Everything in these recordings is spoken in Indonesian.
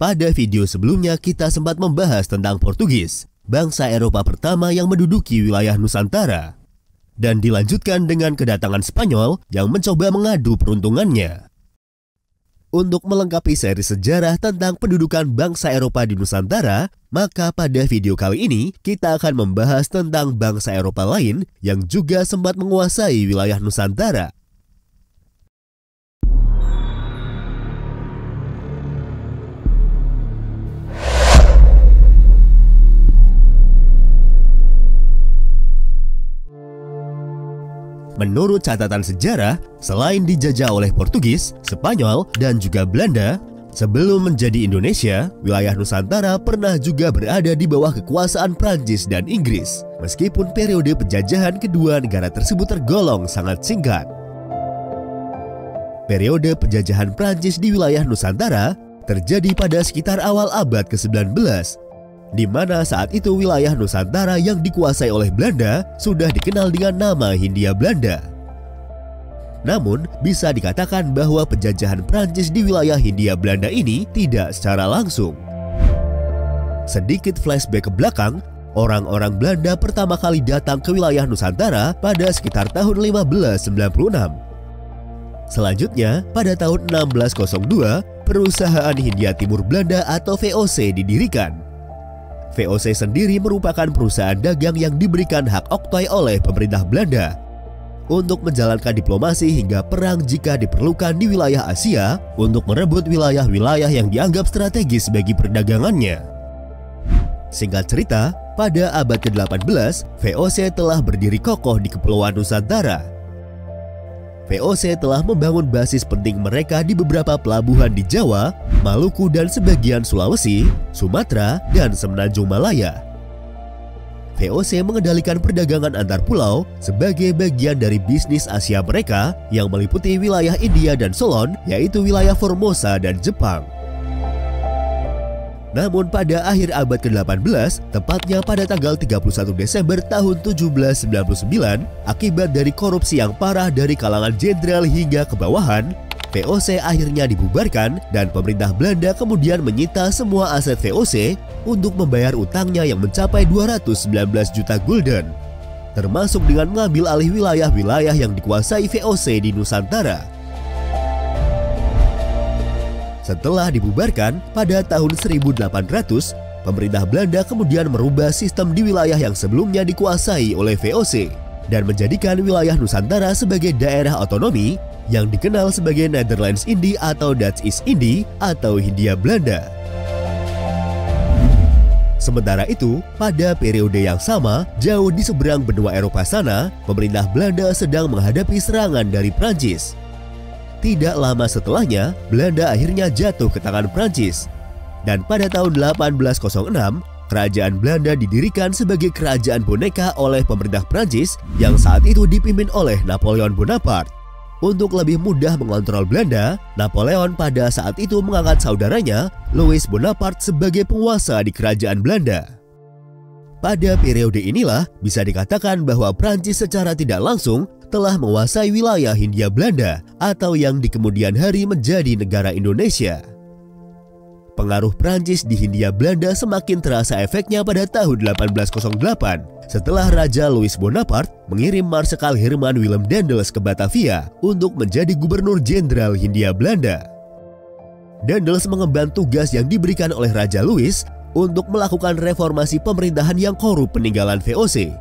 Pada video sebelumnya kita sempat membahas tentang Portugis, bangsa Eropa pertama yang menduduki wilayah Nusantara. Dan dilanjutkan dengan kedatangan Spanyol yang mencoba mengadu peruntungannya. Untuk melengkapi seri sejarah tentang pendudukan bangsa Eropa di Nusantara, maka pada video kali ini kita akan membahas tentang bangsa Eropa lain yang juga sempat menguasai wilayah Nusantara. Menurut catatan sejarah, selain dijajah oleh Portugis, Spanyol, dan juga Belanda, sebelum menjadi Indonesia, wilayah Nusantara pernah juga berada di bawah kekuasaan Prancis dan Inggris, meskipun periode penjajahan kedua negara tersebut tergolong sangat singkat. Periode penjajahan Prancis di wilayah Nusantara terjadi pada sekitar awal abad ke-19, di mana saat itu wilayah Nusantara yang dikuasai oleh Belanda sudah dikenal dengan nama Hindia Belanda. Namun, bisa dikatakan bahwa penjajahan Prancis di wilayah Hindia Belanda ini tidak secara langsung. Sedikit flashback ke belakang, orang-orang Belanda pertama kali datang ke wilayah Nusantara pada sekitar tahun 1596. Selanjutnya, pada tahun 1602, perusahaan Hindia Timur Belanda atau VOC didirikan. VOC sendiri merupakan perusahaan dagang yang diberikan hak oktroy oleh pemerintah Belanda untuk menjalankan diplomasi hingga perang jika diperlukan di wilayah Asia untuk merebut wilayah-wilayah yang dianggap strategis bagi perdagangannya. Singkat cerita, pada abad ke-18, VOC telah berdiri kokoh di Kepulauan Nusantara. VOC telah membangun basis penting mereka di beberapa pelabuhan di Jawa, Maluku dan sebagian Sulawesi, Sumatera, dan Semenanjung Malaya. VOC mengendalikan perdagangan antar pulau sebagai bagian dari bisnis Asia mereka yang meliputi wilayah India dan Ceylon, yaitu wilayah Formosa dan Jepang. Namun pada akhir abad ke-18, tepatnya pada tanggal 31 Desember tahun 1799, akibat dari korupsi yang parah dari kalangan jenderal hingga ke bawahan, VOC akhirnya dibubarkan dan pemerintah Belanda kemudian menyita semua aset VOC untuk membayar utangnya yang mencapai 219 juta gulden, termasuk dengan mengambil alih wilayah-wilayah yang dikuasai VOC di Nusantara. Setelah dibubarkan pada tahun 1800, pemerintah Belanda kemudian merubah sistem di wilayah yang sebelumnya dikuasai oleh VOC dan menjadikan wilayah Nusantara sebagai daerah otonomi yang dikenal sebagai Netherlands Indie atau Dutch East Indie atau Hindia Belanda. Sementara itu, pada periode yang sama, jauh di seberang benua Eropa sana, pemerintah Belanda sedang menghadapi serangan dari Prancis. Tidak lama setelahnya, Belanda akhirnya jatuh ke tangan Prancis. Dan pada tahun 1806, kerajaan Belanda didirikan sebagai kerajaan boneka oleh pemerintah Prancis yang saat itu dipimpin oleh Napoleon Bonaparte. Untuk lebih mudah mengontrol Belanda, Napoleon pada saat itu mengangkat saudaranya, Louis Bonaparte, sebagai penguasa di kerajaan Belanda. Pada periode inilah bisa dikatakan bahwa Prancis secara tidak langsung telah menguasai wilayah Hindia Belanda atau yang di kemudian hari menjadi negara Indonesia. Pengaruh Prancis di Hindia Belanda semakin terasa efeknya pada tahun 1808 setelah Raja Louis Bonaparte mengirim Marsekal Herman Willem Daendels ke Batavia untuk menjadi gubernur jenderal Hindia Belanda. Daendels mengemban tugas yang diberikan oleh Raja Louis untuk melakukan reformasi pemerintahan yang korup peninggalan VOC.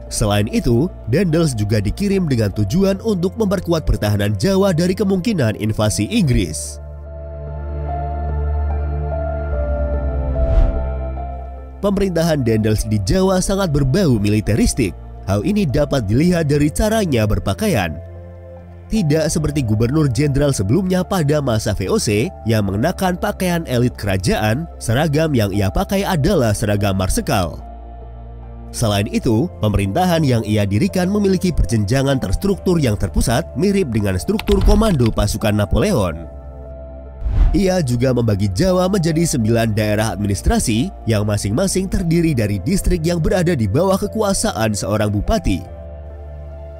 Selain itu, Daendels juga dikirim dengan tujuan untuk memperkuat pertahanan Jawa dari kemungkinan invasi Inggris. Pemerintahan Daendels di Jawa sangat berbau militeristik. Hal ini dapat dilihat dari caranya berpakaian. Tidak seperti gubernur jenderal sebelumnya pada masa VOC yang mengenakan pakaian elit kerajaan, seragam yang ia pakai adalah seragam marsekal. Selain itu, pemerintahan yang ia dirikan memiliki perjenjangan terstruktur yang terpusat mirip dengan struktur komando pasukan Napoleon. Ia juga membagi Jawa menjadi 9 daerah administrasi yang masing-masing terdiri dari distrik yang berada di bawah kekuasaan seorang bupati.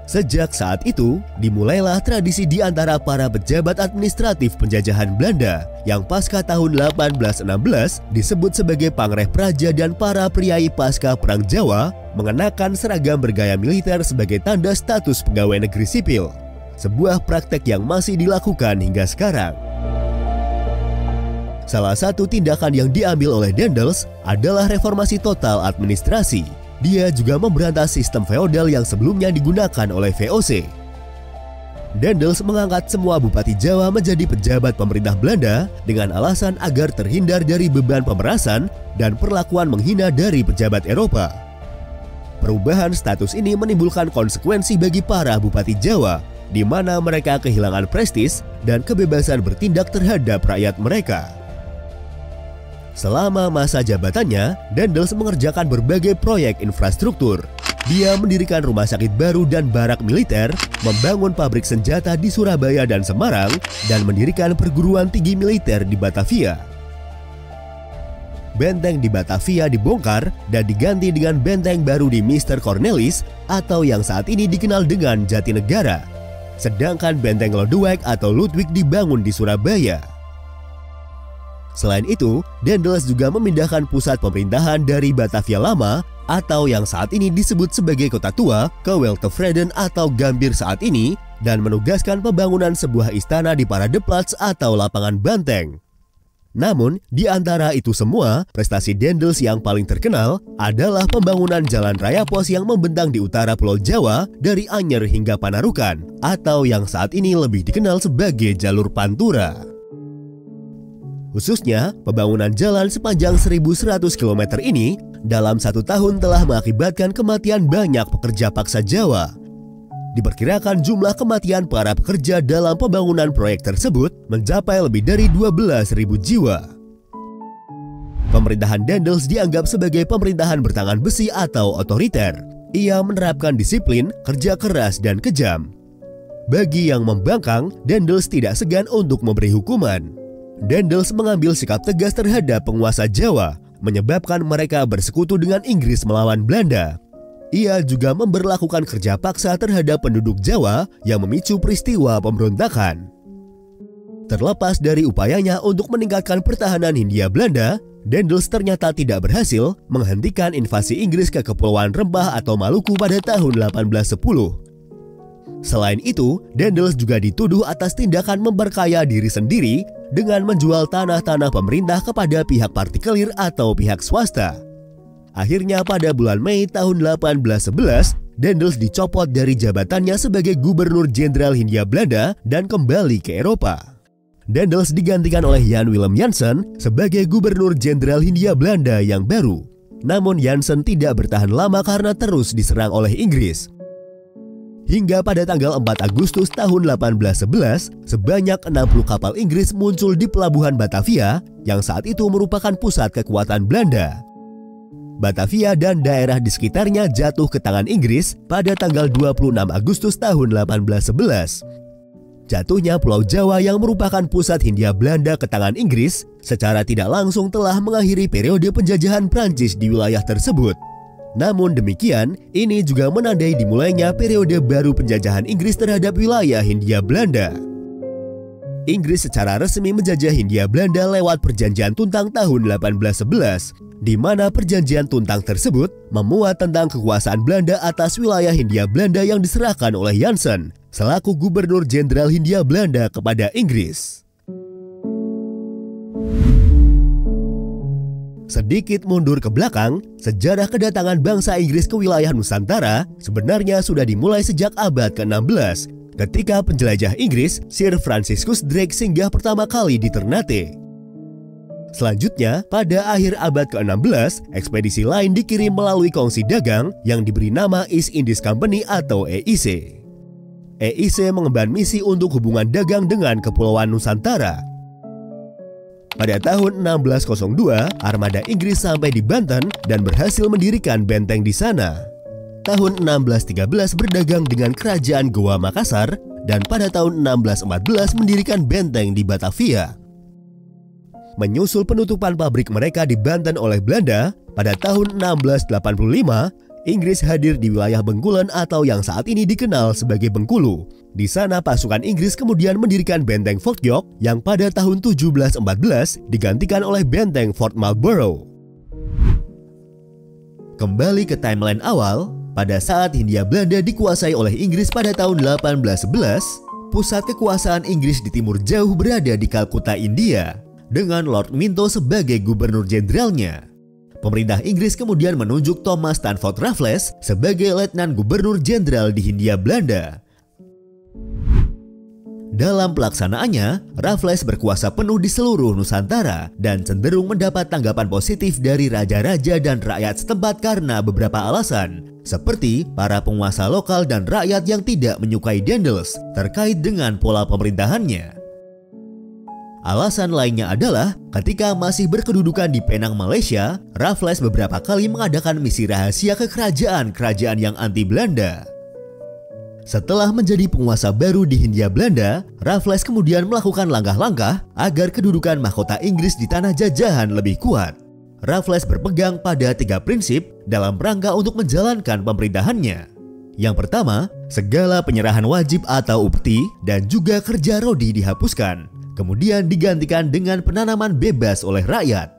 Sejak saat itu, dimulailah tradisi di antara para pejabat administratif penjajahan Belanda yang pasca tahun 1816 disebut sebagai Pangreh Praja dan para priai pasca Perang Jawa mengenakan seragam bergaya militer sebagai tanda status pegawai negeri sipil. Sebuah praktek yang masih dilakukan hingga sekarang. Salah satu tindakan yang diambil oleh Daendels adalah reformasi total administrasi. Dia juga memberantas sistem feodal yang sebelumnya digunakan oleh VOC. Daendels mengangkat semua bupati Jawa menjadi pejabat pemerintah Belanda dengan alasan agar terhindar dari beban pemerasan dan perlakuan menghina dari pejabat Eropa. Perubahan status ini menimbulkan konsekuensi bagi para bupati Jawa, di mana mereka kehilangan prestis dan kebebasan bertindak terhadap rakyat mereka. Selama masa jabatannya, Daendels mengerjakan berbagai proyek infrastruktur. Dia mendirikan rumah sakit baru dan barak militer, membangun pabrik senjata di Surabaya dan Semarang, dan mendirikan perguruan tinggi militer di Batavia. Benteng di Batavia dibongkar dan diganti dengan benteng baru di Mr. Cornelis atau yang saat ini dikenal dengan Jatinegara. Sedangkan benteng Lodewijk atau Ludwig dibangun di Surabaya. Selain itu, Daendels juga memindahkan pusat pemerintahan dari Batavia Lama atau yang saat ini disebut sebagai Kota Tua ke Weltevreden atau Gambir saat ini dan menugaskan pembangunan sebuah istana di Paradeplatz atau lapangan banteng. Namun, di antara itu semua, prestasi Daendels yang paling terkenal adalah pembangunan jalan raya pos yang membentang di utara Pulau Jawa dari Anyer hingga Panarukan atau yang saat ini lebih dikenal sebagai Jalur Pantura. Khususnya, pembangunan jalan sepanjang 1.100 km ini dalam 1 tahun telah mengakibatkan kematian banyak pekerja paksa Jawa. Diperkirakan jumlah kematian para pekerja dalam pembangunan proyek tersebut mencapai lebih dari 12.000 jiwa. Pemerintahan Daendels dianggap sebagai pemerintahan bertangan besi atau otoriter. Ia menerapkan disiplin, kerja keras, dan kejam. Bagi yang membangkang, Daendels tidak segan untuk memberi hukuman. Daendels mengambil sikap tegas terhadap penguasa Jawa, menyebabkan mereka bersekutu dengan Inggris melawan Belanda. Ia juga memberlakukan kerja paksa terhadap penduduk Jawa yang memicu peristiwa pemberontakan. Terlepas dari upayanya untuk meningkatkan pertahanan Hindia Belanda, Daendels ternyata tidak berhasil menghentikan invasi Inggris ke Kepulauan Rempah atau Maluku pada tahun 1810. Selain itu, Daendels juga dituduh atas tindakan memperkaya diri sendiri dengan menjual tanah-tanah pemerintah kepada pihak partikelir atau pihak swasta. Akhirnya pada bulan Mei tahun 1811, Daendels dicopot dari jabatannya sebagai Gubernur Jenderal Hindia Belanda dan kembali ke Eropa. Daendels digantikan oleh Jan Willem Jansen sebagai Gubernur Jenderal Hindia Belanda yang baru. Namun Jansen tidak bertahan lama karena terus diserang oleh Inggris. Hingga pada tanggal 4 Agustus tahun 1811, sebanyak 60 kapal Inggris muncul di pelabuhan Batavia yang saat itu merupakan pusat kekuatan Belanda. Batavia dan daerah di sekitarnya jatuh ke tangan Inggris pada tanggal 26 Agustus tahun 1811. Jatuhnya Pulau Jawa yang merupakan pusat Hindia Belanda ke tangan Inggris secara tidak langsung telah mengakhiri periode penjajahan Prancis di wilayah tersebut. Namun demikian, ini juga menandai dimulainya periode baru penjajahan Inggris terhadap wilayah Hindia Belanda. Inggris secara resmi menjajah Hindia Belanda lewat Perjanjian Tuntang tahun 1811, di mana perjanjian Tuntang tersebut memuat tentang kekuasaan Belanda atas wilayah Hindia Belanda yang diserahkan oleh Jansen selaku Gubernur Jenderal Hindia Belanda kepada Inggris. Sedikit mundur ke belakang, sejarah kedatangan bangsa Inggris ke wilayah Nusantara sebenarnya sudah dimulai sejak abad ke-16 ketika penjelajah Inggris Sir Franciscus Drake singgah pertama kali di Ternate. Selanjutnya, pada akhir abad ke-16, ekspedisi lain dikirim melalui kongsi dagang yang diberi nama East Indies Company atau EIC. EIC mengemban misi untuk hubungan dagang dengan Kepulauan Nusantara. Pada tahun 1602, armada Inggris sampai di Banten dan berhasil mendirikan benteng di sana. Tahun 1613 berdagang dengan kerajaan Goa Makassar dan pada tahun 1614 mendirikan benteng di Batavia. Menyusul penutupan pabrik mereka di Banten oleh Belanda, pada tahun 1685, Inggris hadir di wilayah Bengkulen atau yang saat ini dikenal sebagai Bengkulu. Di sana pasukan Inggris kemudian mendirikan benteng Fort York yang pada tahun 1714 digantikan oleh benteng Fort Marlborough. Kembali ke timeline awal, pada saat Hindia Belanda dikuasai oleh Inggris pada tahun 1811, pusat kekuasaan Inggris di timur jauh berada di Kalkuta, India, dengan Lord Minto sebagai gubernur jenderalnya. Pemerintah Inggris kemudian menunjuk Thomas Stamford Raffles sebagai letnan gubernur jenderal di Hindia Belanda. Dalam pelaksanaannya, Raffles berkuasa penuh di seluruh Nusantara dan cenderung mendapat tanggapan positif dari raja-raja dan rakyat setempat karena beberapa alasan, seperti para penguasa lokal dan rakyat yang tidak menyukai Daendels terkait dengan pola pemerintahannya. Alasan lainnya adalah ketika masih berkedudukan di Penang, Malaysia, Raffles beberapa kali mengadakan misi rahasia ke kerajaan-kerajaan yang anti Belanda. Setelah menjadi penguasa baru di Hindia Belanda, Raffles kemudian melakukan langkah-langkah agar kedudukan mahkota Inggris di tanah jajahan lebih kuat. Raffles berpegang pada 3 prinsip dalam rangka untuk menjalankan pemerintahannya. Yang pertama, segala penyerahan wajib atau upeti dan juga kerja rodi dihapuskan, kemudian digantikan dengan penanaman bebas oleh rakyat.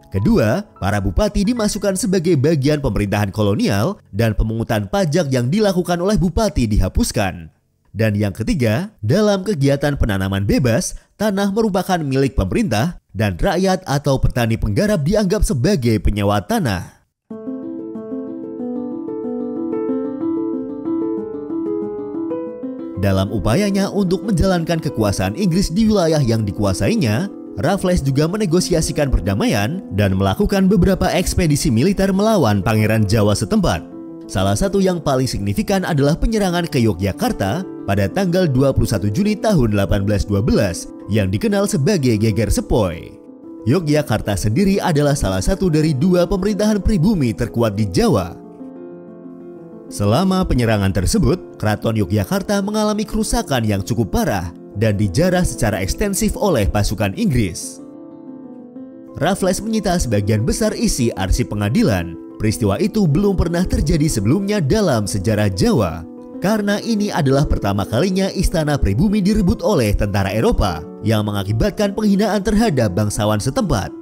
Kedua, para bupati dimasukkan sebagai bagian pemerintahan kolonial dan pemungutan pajak yang dilakukan oleh bupati dihapuskan. Dan yang ketiga, dalam kegiatan penanaman bebas, tanah merupakan milik pemerintah dan rakyat atau petani penggarap dianggap sebagai penyewa tanah. Dalam upayanya untuk menjalankan kekuasaan Inggris di wilayah yang dikuasainya, Raffles juga menegosiasikan perdamaian dan melakukan beberapa ekspedisi militer melawan Pangeran Jawa setempat. Salah satu yang paling signifikan adalah penyerangan ke Yogyakarta pada tanggal 21 Juni tahun 1812 yang dikenal sebagai Geger Sepoi. Yogyakarta sendiri adalah salah satu dari 2 pemerintahan pribumi terkuat di Jawa. Selama penyerangan tersebut, Keraton Yogyakarta mengalami kerusakan yang cukup parah dan dijarah secara ekstensif oleh pasukan Inggris. Raffles menyita sebagian besar isi arsip pengadilan. Peristiwa itu belum pernah terjadi sebelumnya dalam sejarah Jawa, karena ini adalah pertama kalinya istana pribumi direbut oleh tentara Eropa yang mengakibatkan penghinaan terhadap bangsawan setempat.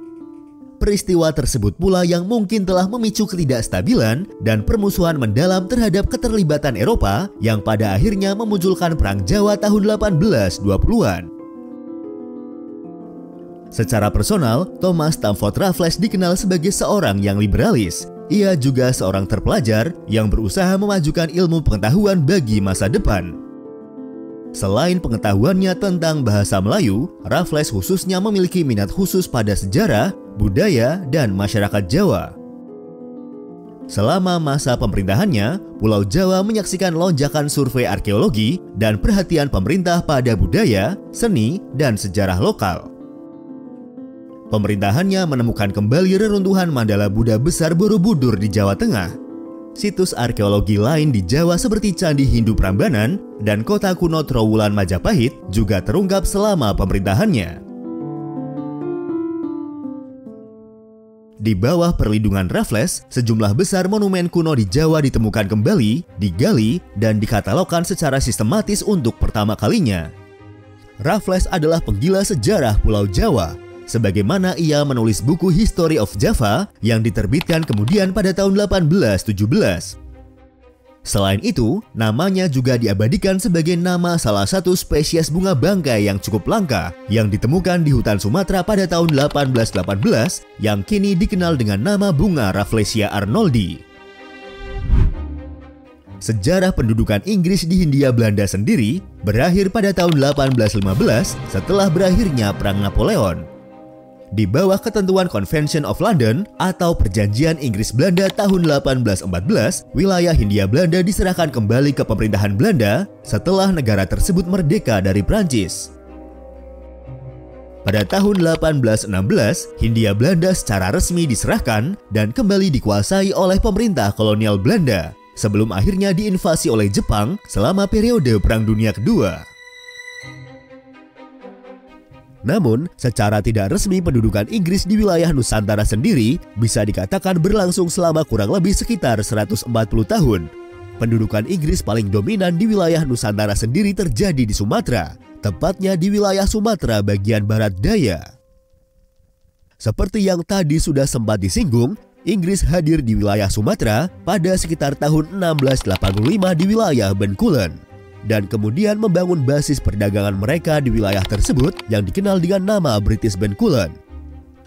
Peristiwa tersebut pula yang mungkin telah memicu ketidakstabilan dan permusuhan mendalam terhadap keterlibatan Eropa yang pada akhirnya memunculkan Perang Jawa tahun 1820-an. Secara personal, Thomas Stamford Raffles dikenal sebagai seorang yang liberalis. Ia juga seorang terpelajar yang berusaha memajukan ilmu pengetahuan bagi masa depan. Selain pengetahuannya tentang bahasa Melayu, Raffles khususnya memiliki minat khusus pada sejarah, budaya, dan masyarakat Jawa. Selama masa pemerintahannya, Pulau Jawa menyaksikan lonjakan survei arkeologi dan perhatian pemerintah pada budaya, seni, dan sejarah lokal. Pemerintahannya menemukan kembali reruntuhan Mandala Buddha besar Borobudur di Jawa Tengah. Situs arkeologi lain di Jawa seperti Candi Hindu Prambanan dan kota kuno Trowulan Majapahit juga terungkap selama pemerintahannya. Di bawah perlindungan Raffles, sejumlah besar monumen kuno di Jawa ditemukan kembali, digali, dan dikatalogkan secara sistematis untuk pertama kalinya. Raffles adalah penggila sejarah Pulau Jawa, sebagaimana ia menulis buku History of Java yang diterbitkan kemudian pada tahun 1817. Selain itu, namanya juga diabadikan sebagai nama salah satu spesies bunga bangkai yang cukup langka yang ditemukan di hutan Sumatera pada tahun 1818 yang kini dikenal dengan nama bunga Rafflesia arnoldi. Sejarah pendudukan Inggris di Hindia Belanda sendiri berakhir pada tahun 1815 setelah berakhirnya Perang Napoleon. Di bawah ketentuan Convention of London atau Perjanjian Inggris-Belanda tahun 1814, wilayah Hindia Belanda diserahkan kembali ke pemerintahan Belanda setelah negara tersebut merdeka dari Prancis. Pada tahun 1816, Hindia Belanda secara resmi diserahkan dan kembali dikuasai oleh pemerintah kolonial Belanda sebelum akhirnya diinvasi oleh Jepang selama periode Perang Dunia Kedua. Namun, secara tidak resmi pendudukan Inggris di wilayah Nusantara sendiri bisa dikatakan berlangsung selama kurang lebih sekitar 140 tahun. Pendudukan Inggris paling dominan di wilayah Nusantara sendiri terjadi di Sumatera, tepatnya di wilayah Sumatera bagian barat daya. Seperti yang tadi sudah sempat disinggung, Inggris hadir di wilayah Sumatera pada sekitar tahun 1685 di wilayah Bencoolen, dan kemudian membangun basis perdagangan mereka di wilayah tersebut yang dikenal dengan nama British Bencoolen.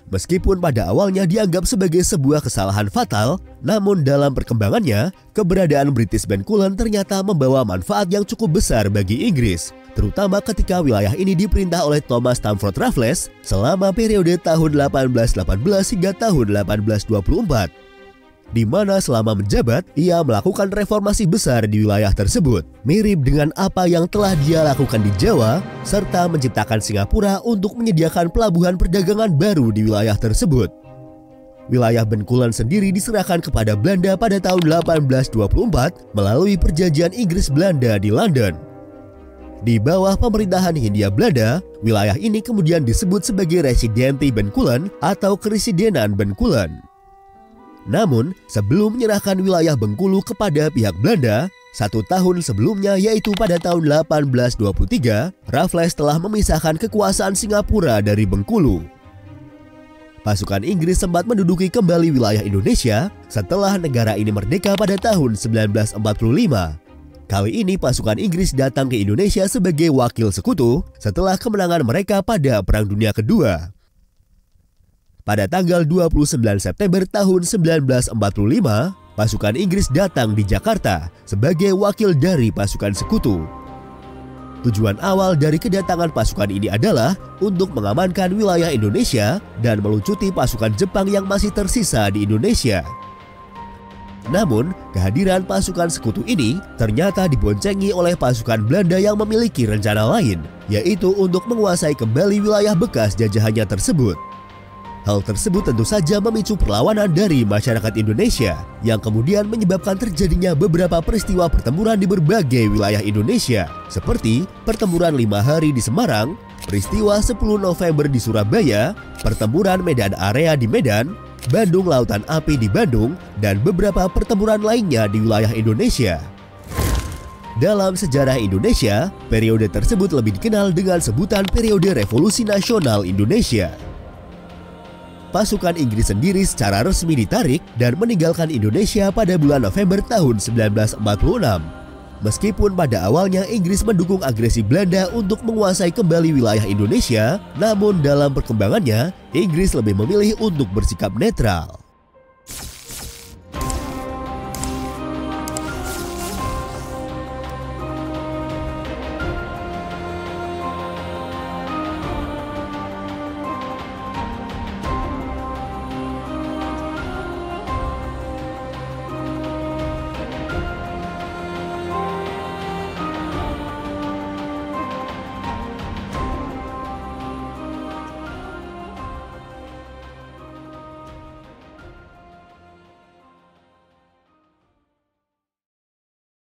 Meskipun pada awalnya dianggap sebagai sebuah kesalahan fatal, namun dalam perkembangannya, keberadaan British Bencoolen ternyata membawa manfaat yang cukup besar bagi Inggris, terutama ketika wilayah ini diperintah oleh Thomas Stamford Raffles selama periode tahun 1818 hingga tahun 1824. Di mana selama menjabat, ia melakukan reformasi besar di wilayah tersebut, mirip dengan apa yang telah dia lakukan di Jawa, serta menciptakan Singapura untuk menyediakan pelabuhan perdagangan baru di wilayah tersebut. Wilayah Bencoolen sendiri diserahkan kepada Belanda pada tahun 1824 melalui perjanjian Inggris-Belanda di London. Di bawah pemerintahan Hindia Belanda, wilayah ini kemudian disebut sebagai Residenti Bencoolen atau Keresidenan Bencoolen. Namun, sebelum menyerahkan wilayah Bengkulu kepada pihak Belanda, 1 tahun sebelumnya yaitu pada tahun 1823, Raffles telah memisahkan kekuasaan Singapura dari Bengkulu. Pasukan Inggris sempat menduduki kembali wilayah Indonesia setelah negara ini merdeka pada tahun 1945. Kali ini pasukan Inggris datang ke Indonesia sebagai wakil sekutu setelah kemenangan mereka pada Perang Dunia Kedua. Pada tanggal 29 September tahun 1945, pasukan Inggris datang di Jakarta sebagai wakil dari pasukan sekutu. Tujuan awal dari kedatangan pasukan ini adalah untuk mengamankan wilayah Indonesia dan melucuti pasukan Jepang yang masih tersisa di Indonesia. Namun, kehadiran pasukan sekutu ini ternyata diboncengi oleh pasukan Belanda yang memiliki rencana lain, yaitu untuk menguasai kembali wilayah bekas jajahannya tersebut. Hal tersebut tentu saja memicu perlawanan dari masyarakat Indonesia yang kemudian menyebabkan terjadinya beberapa peristiwa pertempuran di berbagai wilayah Indonesia, seperti pertempuran 5 hari di Semarang, peristiwa 10 November di Surabaya, pertempuran Medan Area di Medan, Bandung Lautan Api di Bandung, dan beberapa pertempuran lainnya di wilayah Indonesia. Dalam sejarah Indonesia, periode tersebut lebih dikenal dengan sebutan periode Revolusi Nasional Indonesia. Pasukan Inggris sendiri secara resmi ditarik dan meninggalkan Indonesia pada bulan November tahun 1946. Meskipun pada awalnya Inggris mendukung agresi Belanda untuk menguasai kembali wilayah Indonesia, namun dalam perkembangannya, Inggris lebih memilih untuk bersikap netral.